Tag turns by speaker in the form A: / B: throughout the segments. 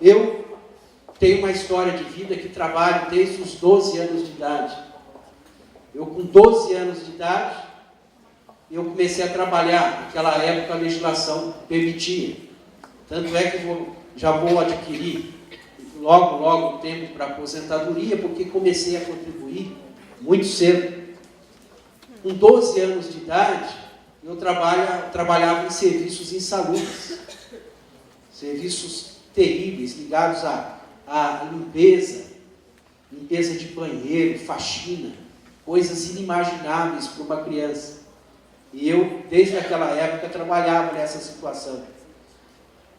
A: Eu tenho uma história de vida que trabalho desde os 12 anos de idade. Eu, com 12 anos de idade, eu comecei a trabalhar. Naquela época a legislação permitia. Tanto é que já vou adquirir logo tempo para aposentadoria, porque comecei a contribuir muito cedo. Com 12 anos de idade, eu trabalhava em serviços insalubres, serviços terríveis, ligados à limpeza de banheiro, faxina, coisas inimagináveis para uma criança. E eu, desde aquela época, trabalhava nessa situação.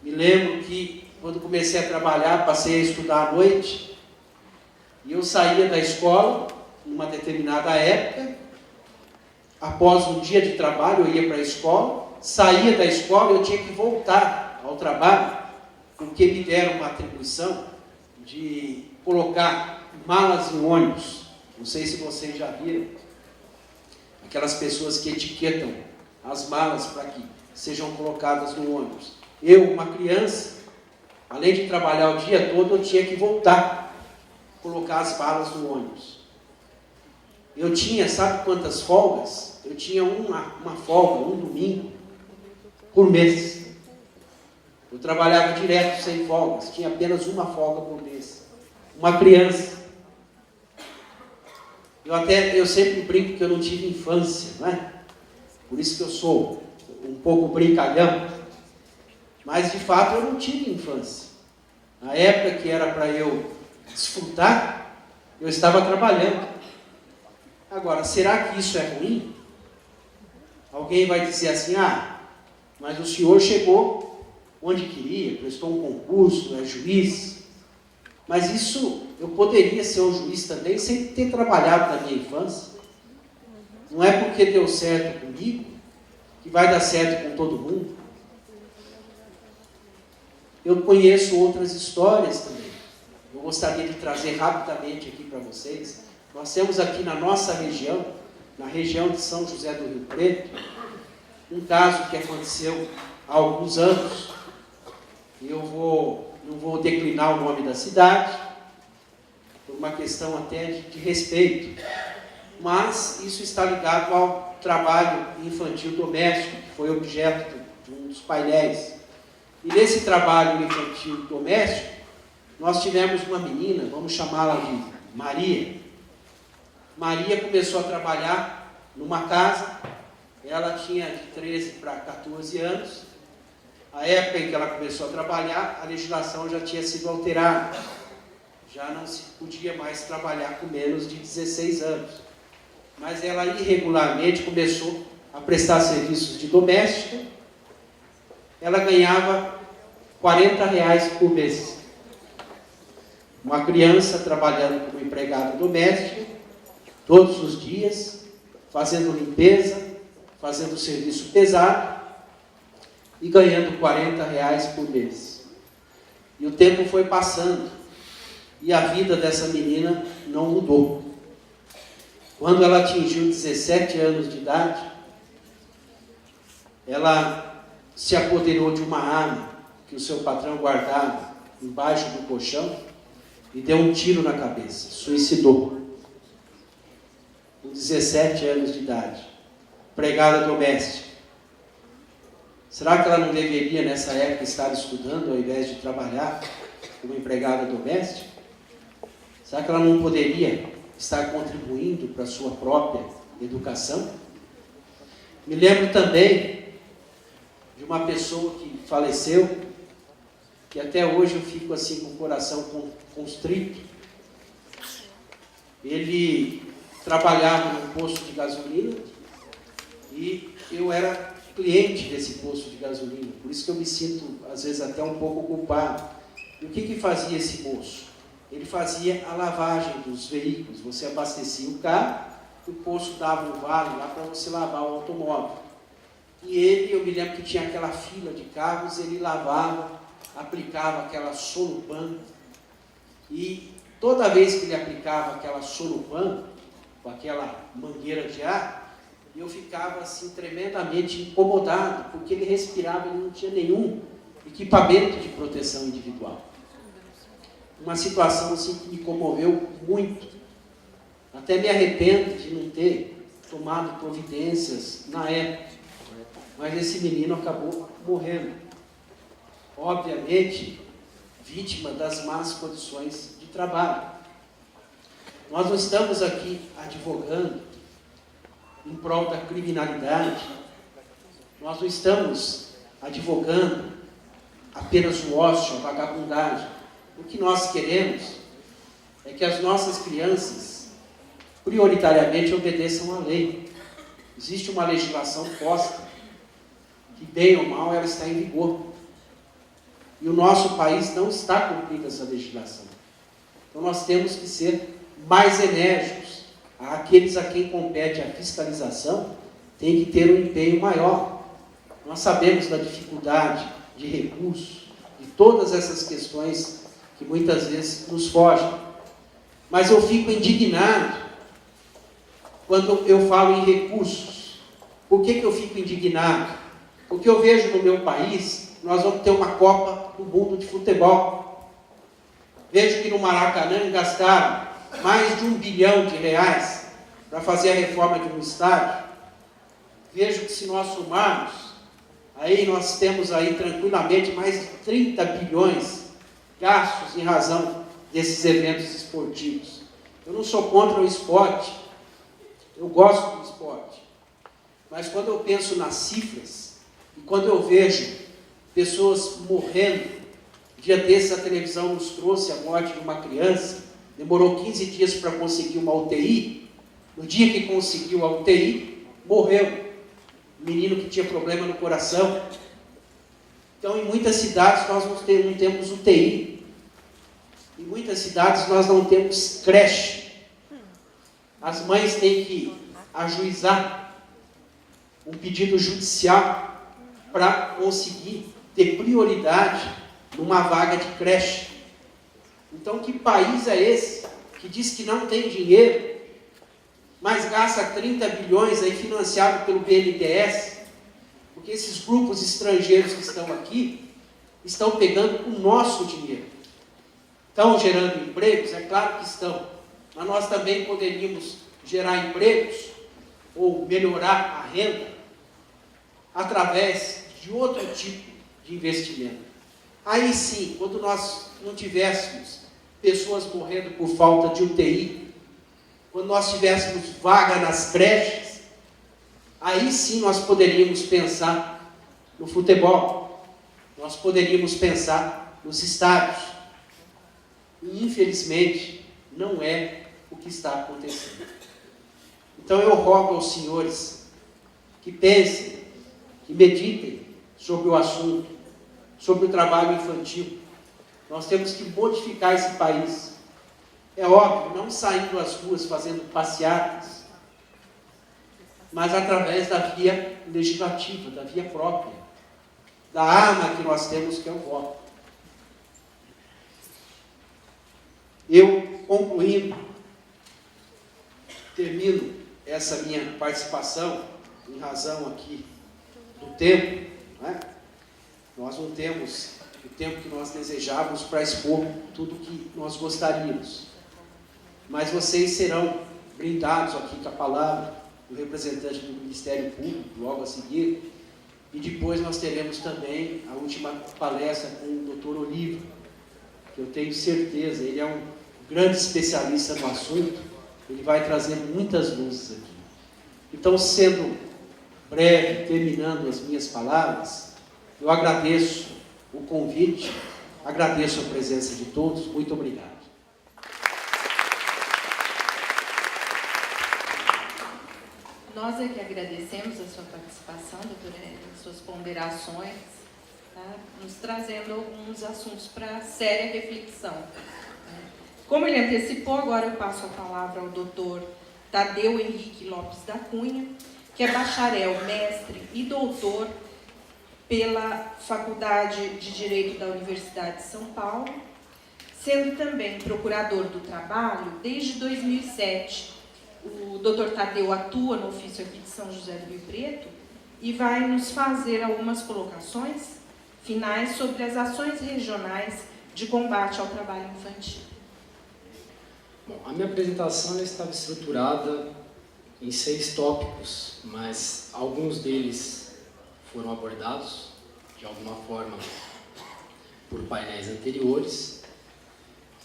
A: Me lembro que, quando comecei a trabalhar, passei a estudar à noite, e eu saía da escola, numa determinada época, após um dia de trabalho, eu ia para a escola, saía da escola, eu tinha que voltar ao trabalho, porque me deram uma atribuição de colocar malas em ônibus. Não sei se vocês já viram, aquelas pessoas que etiquetam as malas para que sejam colocadas no ônibus. Eu, uma criança, além de trabalhar o dia todo, eu tinha que voltar, colocar as malas no ônibus. Eu tinha, sabe quantas folgas? Eu tinha uma folga, um domingo, por mês. Eu trabalhava direto, sem folgas, tinha apenas uma folga por mês. Uma criança. Eu sempre brinco que eu não tive infância, não é? Por isso que eu sou um pouco brincalhão. Mas, de fato, eu não tive infância. Na época que era para eu desfrutar, eu estava trabalhando. Agora, será que isso é ruim? Alguém vai dizer assim, mas o senhor chegou onde queria, prestou um concurso, é juiz. Mas isso, eu poderia ser um juiz também sem ter trabalhado na minha infância. Não é porque deu certo comigo que vai dar certo com todo mundo. Eu conheço outras histórias também. Eu gostaria de trazer rapidamente aqui para vocês. Nós temos aqui na nossa região, na região de São José do Rio Preto, um caso que aconteceu há alguns anos. Eu não vou declinar o nome da cidade, por uma questão até de respeito, mas isso está ligado ao trabalho infantil doméstico, que foi objeto de um dos painéis. E nesse trabalho infantil doméstico, nós tivemos uma menina, vamos chamá-la de Maria. Maria começou a trabalhar numa casa, ela tinha de 13 para 14 anos. A época em que ela começou a trabalhar, a legislação já tinha sido alterada. Já não se podia mais trabalhar com menos de 16 anos. Mas ela irregularmente começou a prestar serviços de doméstica. Ela ganhava R$40 por mês. Uma criança trabalhando como empregada doméstica, todos os dias, fazendo limpeza, fazendo serviço pesado e ganhando R$40 por mês. E o tempo foi passando e a vida dessa menina não mudou. Quando ela atingiu 17 anos de idade, ela se apoderou de uma arma que o seu patrão guardava embaixo do colchão e deu um tiro na cabeça, suicidou. Com 17 anos de idade, empregada doméstica. Será que ela não deveria, nessa época, estar estudando ao invés de trabalhar como empregada doméstica? Será que ela não poderia estar contribuindo para a sua própria educação? Me lembro também de uma pessoa que faleceu, que até hoje eu fico assim com o coração constrito. Ele trabalhava num posto de gasolina e eu era cliente desse posto de gasolina, por isso que eu me sinto, às vezes, até um pouco culpado. E o que fazia esse moço? Ele fazia a lavagem dos veículos. Você abastecia o carro, o posto dava um vale lá para você lavar o automóvel. E ele, eu me lembro que tinha aquela fila de carros, ele lavava, aplicava aquela Solupan, e toda vez que ele aplicava aquela Solupan, com aquela mangueira de ar, eu ficava assim tremendamente incomodado, porque ele respirava e não tinha nenhum equipamento de proteção individual. uma situação assim que me comoveu muito. Até me arrependo de não ter tomado providências na época. Mas esse menino acabou morrendo. Obviamente, vítima das más condições de trabalho. Nós não estamos aqui advogando em prol da criminalidade. Nós não estamos advogando apenas o ócio, a vagabundagem. O que nós queremos é que as nossas crianças prioritariamente obedeçam à lei. Existe uma legislação posta, que bem ou mal ela está em vigor. E o nosso país não está cumprindo essa legislação. Então nós temos que ser mais enérgicos. Aqueles a quem compete a fiscalização têm que ter um empenho maior. Nós sabemos da dificuldade de recursos, de todas essas questões que muitas vezes nos fogem. Mas eu fico indignado quando eu falo em recursos. Por que eu fico indignado? Porque eu vejo no meu país, nós vamos ter uma Copa do Mundo de futebol. Vejo que no Maracanã gastaram mais de R$1 bilhão para fazer a reforma de um estádio. Vejo que se nós somarmos, aí nós temos aí tranquilamente mais de 30 bilhões gastos em razão desses eventos esportivos. Eu não sou contra o esporte, eu gosto do esporte. Mas quando eu penso nas cifras, e quando eu vejo pessoas morrendo, dia desses a televisão nos trouxe a morte de uma criança, demorou 15 dias para conseguir uma UTI, no dia que conseguiu a UTI, morreu. Um menino que tinha problema no coração. Então, em muitas cidades nós não temos UTI. Em muitas cidades nós não temos creche. As mães têm que ajuizar um pedido judicial para conseguir ter prioridade numa vaga de creche. Então, que país é esse que diz que não tem dinheiro, mas gasta 30 bilhões aí financiado pelo BNDES? Porque esses grupos estrangeiros que estão aqui estão pegando o nosso dinheiro. Estão gerando empregos? É claro que estão. Mas nós também poderíamos gerar empregos ou melhorar a renda através de outro tipo de investimento. Aí sim, quando nós não tivéssemos pessoas morrendo por falta de UTI, quando nós tivéssemos vaga nas creches, aí sim nós poderíamos pensar no futebol, nós poderíamos pensar nos estádios. E infelizmente não é o que está acontecendo. Então eu rogo aos senhores que pensem, que meditem sobre o assunto, sobre o trabalho infantil. Nós temos que modificar esse país. É óbvio, não saindo às ruas fazendo passeatas, mas através da via legislativa, da via própria, da arma que nós temos, que é o voto. Eu, concluindo, termino essa minha participação, em razão aqui do tempo, não é? Nós não temos o tempo que nós desejávamos para expor tudo o que nós gostaríamos. Mas vocês serão brindados aqui com a palavra do representante do Ministério Público, logo a seguir, e depois nós teremos também a última palestra com o Dr. Oliva, que eu tenho certeza, ele é um grande especialista no assunto, ele vai trazer muitas luzes aqui. Então, sendo breve, terminando as minhas palavras, eu agradeço o convite, agradeço a presença de todos, muito obrigado.
B: Nós é que agradecemos a sua participação, doutora, as suas ponderações, tá? Nos trazendo alguns assuntos para séria reflexão. Como ele antecipou, agora eu passo a palavra ao doutor Tadeu Henrique Lopes da Cunha, que é bacharel, mestre e doutor pela Faculdade de Direito da Universidade de São Paulo, sendo também procurador do trabalho desde 2007. O doutor Tadeu atua no ofício aqui de São José do Rio Preto e vai nos fazer algumas colocações finais sobre as ações regionais de combate ao trabalho infantil.
C: Bom, a minha apresentação ela estava estruturada em 6 tópicos, mas alguns deles foram abordados de alguma forma por painéis anteriores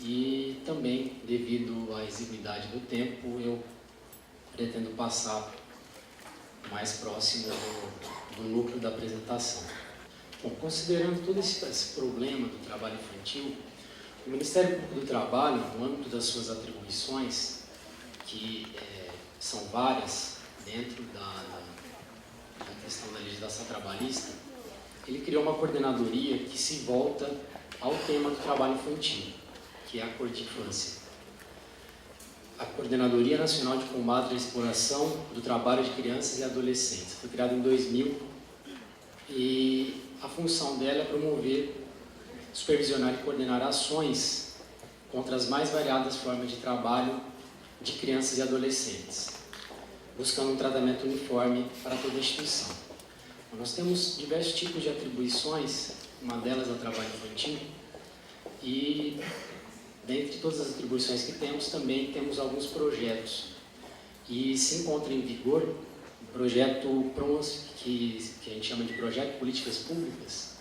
C: e também, devido à exiguidade do tempo, eu pretendo passar mais próximo do núcleo da apresentação. Bom, considerando todo esse problema do trabalho infantil, o Ministério Público do Trabalho, no âmbito das suas atribuições, que são várias dentro da questão da legislação trabalhista, ele criou uma coordenadoria que se volta ao tema do trabalho infantil, que é a Cor de Infância. A Coordenadoria Nacional de Combate à Exploração do Trabalho de Crianças e Adolescentes. Foi criada em 2000 e a função dela é promover, supervisionar e coordenar ações contra as mais variadas formas de trabalho de crianças e adolescentes, buscando um tratamento uniforme para toda a instituição. Nós temos diversos tipos de atribuições, uma delas é o trabalho infantil, e dentre todas as atribuições que temos, também temos alguns projetos. E se encontra em vigor um projeto que a gente chama de Projeto de Políticas Públicas,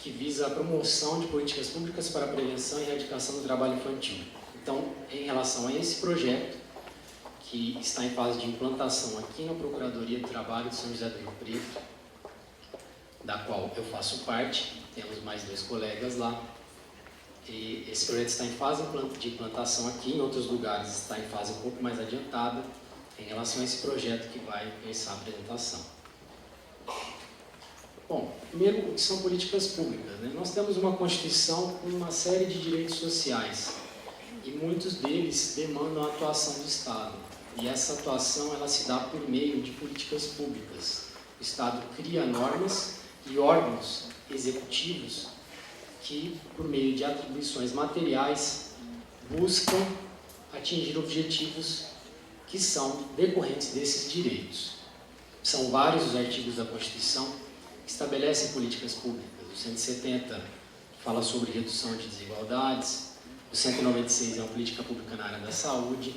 C: que visa a promoção de políticas públicas para a prevenção e erradicação do trabalho infantil. Então, em relação a esse projeto, que está em fase de implantação aqui na Procuradoria do Trabalho de São José do Rio Preto, da qual eu faço parte, temos mais 2 colegas lá, e esse projeto está em fase de implantação aqui, em outros lugares está em fase um pouco mais adiantada, em relação a esse projeto que vai pensar a apresentação. Bom, primeiro, o que são políticas públicas, né? Nós temos uma Constituição com uma série de direitos sociais, e muitos deles demandam a atuação do Estado. E essa atuação ela se dá por meio de políticas públicas. O Estado cria normas e órgãos executivos que, por meio de atribuições materiais, buscam atingir objetivos que são decorrentes desses direitos. São vários os artigos da Constituição que estabelecem políticas públicas. O 170 fala sobre redução de desigualdades, o 196 é uma política pública na área da saúde,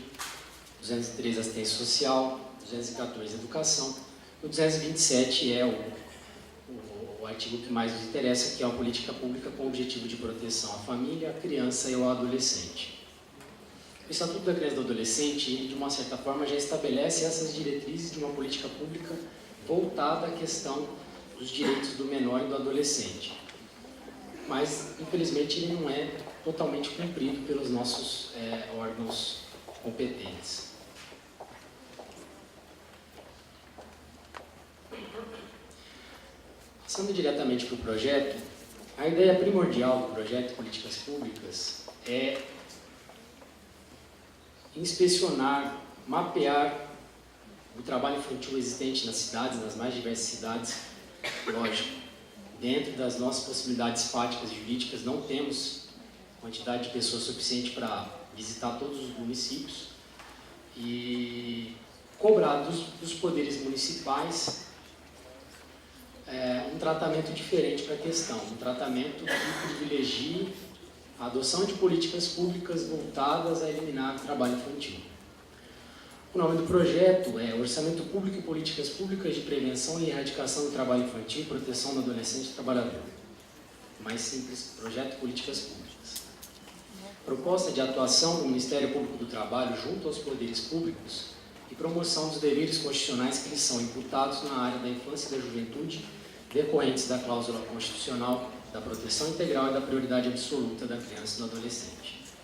C: 203 assistência social, 214 educação, o 227 é o artigo que mais nos interessa, que é a política pública com o objetivo de proteção à família, à criança e ao adolescente. O Estatuto da Criança e do Adolescente, ele, de uma certa forma, já estabelece essas diretrizes de uma política pública voltada à questão dos direitos do menor e do adolescente. Mas, infelizmente, ele não é totalmente cumprido pelos nossos órgãos competentes. Passando diretamente para o projeto, a ideia primordial do projeto de políticas públicas é inspecionar, mapear o trabalho infantil existente nas cidades, nas mais diversas cidades. Lógico, dentro das nossas possibilidades fáticas e jurídicas, não temos quantidade de pessoas suficiente para visitar todos os municípios e cobrar dos poderes municipais um tratamento diferente para a questão, um tratamento que privilegie a adoção de políticas públicas voltadas a eliminar o trabalho infantil. O nome do projeto é Orçamento Público e Políticas Públicas de Prevenção e Erradicação do Trabalho Infantil e Proteção do Adolescente e Trabalhador. Mais simples, Projeto de Políticas Públicas. Proposta de atuação do Ministério Público do Trabalho junto aos poderes públicos e promoção dos deveres constitucionais que lhes são imputados na área da infância e da juventude, decorrentes da cláusula constitucional da proteção integral e da prioridade absoluta da criança e do adolescente.